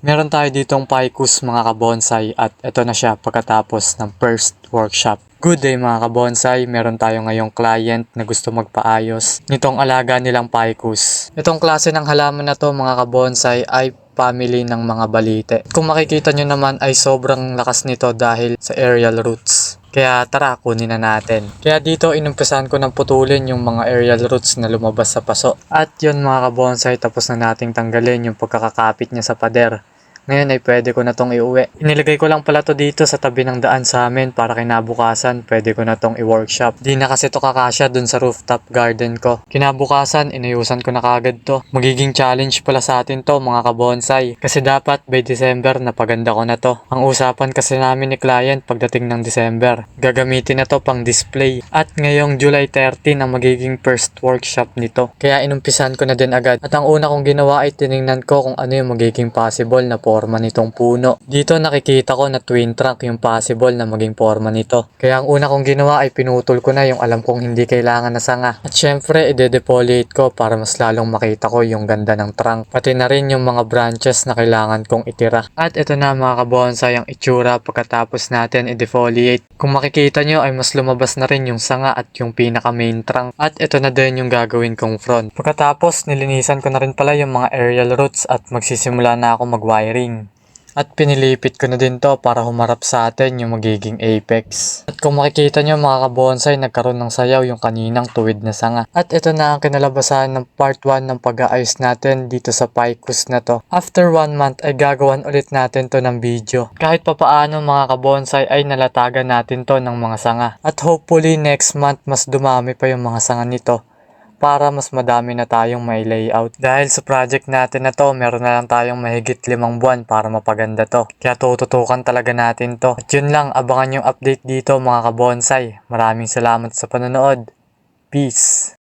Meron tayo ditong ficus mga kabonsai at ito na siya pagkatapos ng first workshop. Good day mga kabonsai, meron tayo ngayong client na gusto magpaayos nitong alaga nilang ficus. Itong klase ng halaman na to mga kabonsai ay family ng mga balite. Kung makikita nyo naman ay sobrang lakas nito dahil sa aerial roots. Kaya tara, kunin na natin. Kaya dito inumpisahan ko ng putulin yung mga aerial roots na lumabas sa paso. At yun mga kabonsai, tapos na nating tanggalin yung pagkakakapit niya sa pader. Ngayon ay pwede ko na tong iuwi. Inilagay ko lang pala to dito sa tabi ng daan sa amin para kinabukasan pwede ko na tong i-workshop. Di na kasi to kakasya dun sa rooftop garden ko. Kinabukasan inayusan ko na kagad to. Magiging challenge pala sa atin to mga kabonsai. Kasi dapat by December napaganda ko na to. Ang usapan kasi namin ni client pagdating ng December. Gagamitin na to pang display. At ngayong July 13 ang magiging first workshop nito. Kaya inumpisan ko na din agad. At ang una kong ginawa ay tiningnan ko kung ano yung magiging possible na forma nitong puno. Dito nakikita ko na twin trunk yung possible na maging forma nito. Kaya ang una kong ginawa ay pinutol ko na yung alam kong hindi kailangan na sanga. At syempre ide-defoliate ko para mas lalong makita ko yung ganda ng trunk. Pati na rin yung mga branches na kailangan kong itira. At ito na mga kabonsai ang itsura pagkatapos natin i-defoliate. Kung makikita nyo ay mas lumabas na rin yung sanga at yung pinaka main trunk. At ito na din yung gagawin kong front. Pagkatapos nilinisan ko na rin pala yung mga aerial roots at magsisimula na ako mag-wiring. At pinilipit ko na din to para humarap sa atin yung magiging apex. At kung makikita nyo mga kabonsai, nagkaroon ng sayaw yung kaninang tuwid na sanga. At ito na ang kinalabasan ng part 1 ng pag-aayos natin dito sa ficus na to. After 1 month ay gagawan ulit natin to ng video. Kahit papaano mga kabonsai ay nalatagan natin to ng mga sanga. At hopefully next month mas dumami pa yung mga sanga nito, para mas madami na tayong may layout. Dahil sa project natin na to, meron na lang tayong mahigit 5 buwan para mapaganda to. Kaya tututukan talaga natin to. At yun lang, abangan yung update dito mga kabonsai. Maraming salamat sa panonood. Peace!